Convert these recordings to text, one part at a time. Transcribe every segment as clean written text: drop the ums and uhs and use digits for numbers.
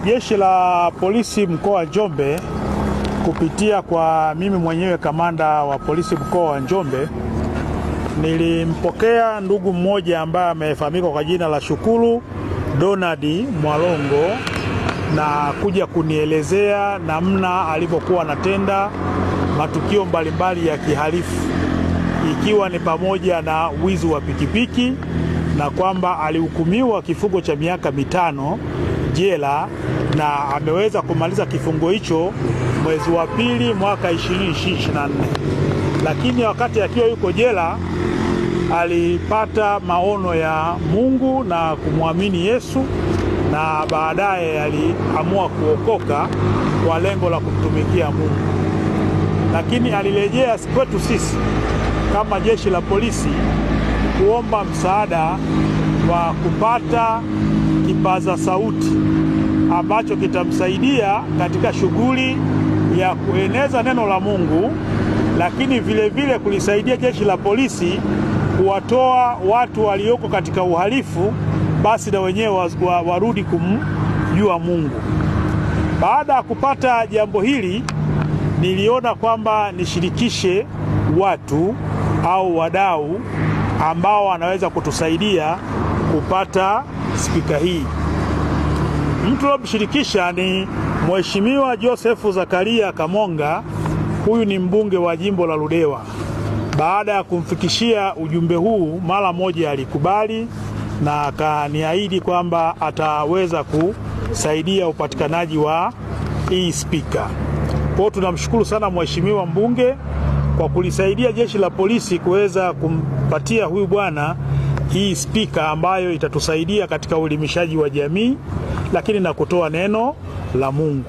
Jeshi la Polisi mkoa wa Njombe kupitia kwa mimi mwenyewe kamanda wa polisi mkoa wa Njombe, nilimpokea ndugu mmoja ambaye amefahamika kwa jina la Shukuru Donald Mwalongo na kuja kunielezea namna alivyokuwa anatenda matukio mbalimbali ya kihalifu, ikiwa ni pamoja na wizi wa pikipiki, na kwamba alihukumiwa kifungo cha miaka 5 jela na ameweza kumaliza kifungo hicho mwezi wa pili mwaka 2024. Lakini wakati akiwa yuko jela alipata maono ya Mungu na kumwamini Yesu, na baadaye aliamua kuokoka kwa lengo la kumtumikia Mungu. Lakini alirejea kwetu sisi kama jeshi la polisi kuomba msaada wa kupata kipaza sauti ambacho kitamsaidia katika shughuli ya kueneza neno la Mungu, lakini vile vile kulisaidia jeshi la polisi kuwatoa watu walioko katika uhalifu, basi na wenyewe warudi kumjua Mungu. Baada ya kupata jambo hili, niliona kwamba nishirikishe watu au wadau ambao wanaweza kutusaidia kupata spika hii. Mtu aliyeshirikisha ni Mheshimiwa Joseph Zakaria Kamonga. Huyu ni mbunge wa jimbo la Ludewa. Baada ya kumfikishia ujumbe huu, mara moja alikubali na akaniahidi kwamba ataweza kusaidia upatikanaji wa hii spika. Kwa tunamshukuru sana mheshimiwa mbunge kwa kulisaidia jeshi la polisi kuweza kumpatia huyu bwana hii spika ambayo itatusaidia katika uelimishaji wa jamii, lakini na kutoa neno la Mungu.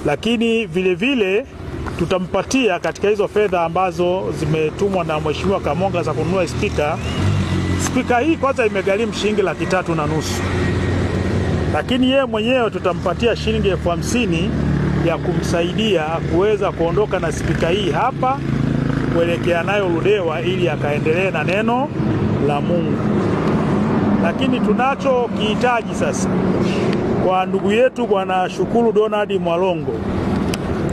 Lakini vile vile tutampatia katika hizo fedha ambazo zimetumwa na mheshimiwa Kamonga za kununua spika. Spika hii kwanza imegharimu shilingi 350,000. Lakini yeye mwenyewe tutampatia shilingi 50,000 ya kumsaidia kuweza kuondoka na spika hii hapa kuelekea nayo Ludewa ili akaendelee na neno la Mungu. Lakini tunacho kihitaji sasa kwa ndugu yetu bwana Shukuru Donald Mwalongo,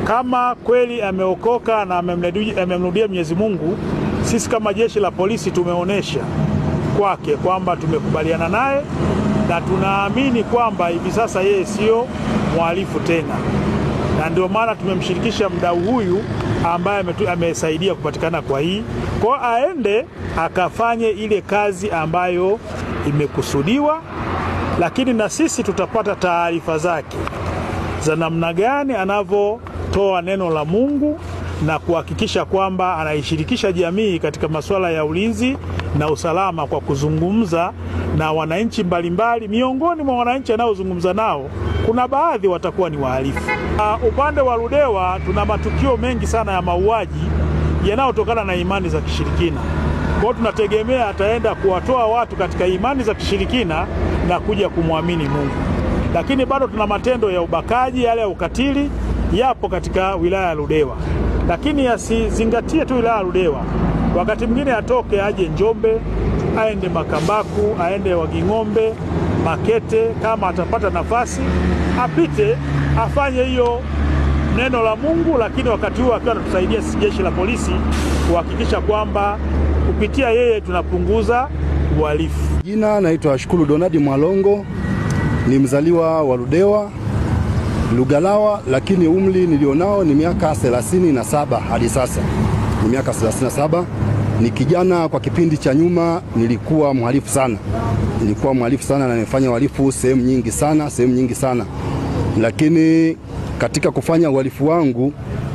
kama kweli ameokoka na amemrudia Mwenyezi Mungu, sisi kama jeshi la polisi tumeonesha kwake kwamba tumekubaliana naye na tunaamini kwamba hivi sasa yeye sio mhalifu tena, na ndio maana tumemshirikisha mdau huyu ambaye amesaidia kupatikana kwa hii, kwa aende akafanye ile kazi ambayo imekusudiwa. Lakini na sisi tutapata taarifa zake za namna gani anavyotoa neno la Mungu na kuhakikisha kwamba anaishirikisha jamii katika masuala ya ulinzi na usalama kwa kuzungumza na wananchi mbalimbali. Miongoni mwa wananchi anaozungumza nao kuna baadhi watakuwa ni wahalifu. Upande wa Ludewa tuna matukio mengi sana ya mauaji yanayotokana na imani za kishirikina. Kwa tunategemea ataenda kuwatoa watu katika imani za kishirikina na kuja kumwamini Mungu. Lakini bado tuna matendo ya ubakaji, yale ya ukatili yapo katika wilaya ya Ludewa. Lakini yasizingatie tu wilaya ya Ludewa. Wakati mwingine atoke aje Njombe, aende Makambaku, aende Waging'ombe, Makete, kama atapata nafasi apite afanye hiyo neno la Mungu, lakini wakati huo akiwa anatusaidia jeshi la polisi kuhakikisha kwamba kupitia yeye tunapunguza uhalifu. Jina naitwa Shukuru Donald Mwalongo, ni mzaliwa wa Ludewa, Lugalawa, lakini umri nilionao ni miaka 37 hadi sasa. Ni miaka 37. Ni kijana, kwa kipindi cha nyuma nilikuwa mhalifu sana. Na nimefanya uhalifu sehemu nyingi sana. Lakini katika kufanya uhalifu wangu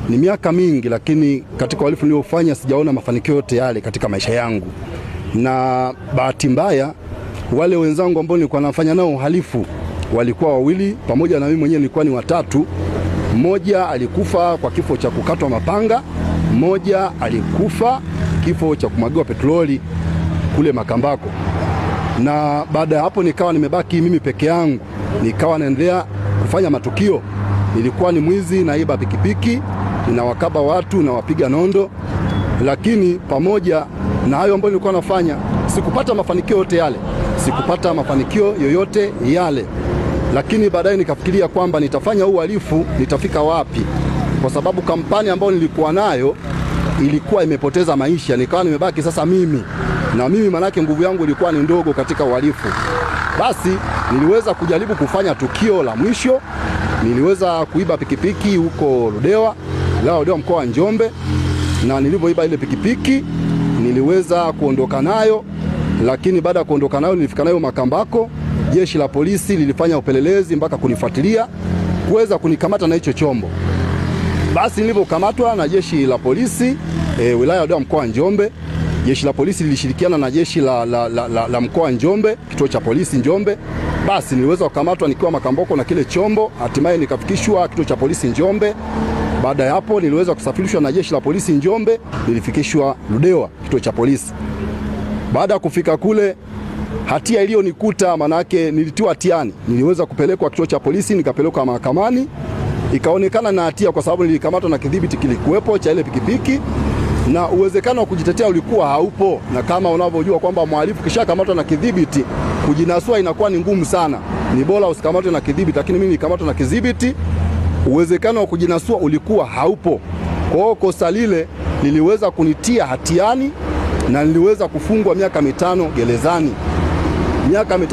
ni miaka mingi, lakini katika uhalifu niliofanya sijaona mafanikio yote yale katika maisha yangu. Na bahati mbaya wale wenzangu ambao nilikuwa nafanya nao uhalifu walikuwa wawili, pamoja na mimi mwenyewe nilikuwa ni watatu. Mmoja alikufa kwa kifo cha kukatwa mapanga, mmoja alikufa kifo cha kumwagiwa petroli kule Makambako. Na baada ya hapo nikawa nimebaki mimi peke yangu, nikawa naendelea kufanya matukio. Nilikuwa ni mwizi, naiba pikipiki, ninawakaba watu na wapiga nondo. Lakini pamoja na hayo ambayo nilikuwa nafanya, sikupata mafanikio yote yale. lakini baadaye nikafikiria kwamba nitafanya uhalifu, nitafika wapi? Kwa sababu kampani ambayo nilikuwa nayo ilikuwa imepoteza maisha, nikawa nimebaki sasa mimi. Na mimi manake nguvu yangu ilikuwa ni ndogo katika uhalifu. Basi niliweza kujaribu kufanya tukio la mwisho. Niliweza kuiba pikipiki huko Ludewa, mkoa wa Njombe, na nilipoiba ile pikipiki niliweza kuondoka nayo, lakini baada ya kuondoka nayo nilifika nayo Makambako. Jeshi la polisi lilifanya upelelezi mpaka kunifuatilia kuweza kunikamata na hicho chombo. Basi nilipokamatwa na jeshi la polisi wilaya ya Ludewa mkoa wa Njombe, jeshi la polisi lilishirikiana na jeshi la mkoa wa Njombe, kituo cha polisi Njombe. Basi niliweza kukamatwa nikiwa Makambako na kile chombo, hatimaye nikafikishwa kituo cha polisi Njombe. Baada ya hapo niliweza kusafirishwa na jeshi la polisi Njombe, nilifikishwa Ludewa kituo cha polisi. Baada ya kufika kule, hatia iliyonikuta manake nilitiwa hatiani, niliweza kupelekwa kituo cha polisi, nikapelekwa mahakamani. Ikaonekana na hatia kwa sababu nilikamatwa na kidhibiti kilikuwepo cha ile pikipiki, na uwezekano wa kujitetea ulikuwa haupo. Na kama unavyojua kwamba mhalifu kisha kamatwa na kidhibiti, kujinasua inakuwa ni ngumu sana. Ni bora usikamatwe na kidhibiti, lakini mimi nilikamatwa na kidhibiti, uwezekano wa kujinasua ulikuwa haupo. Kwa hiyo kosa lile liliweza kunitia hatiani na niliweza kufungwa miaka 5 gerezani. Miaka 5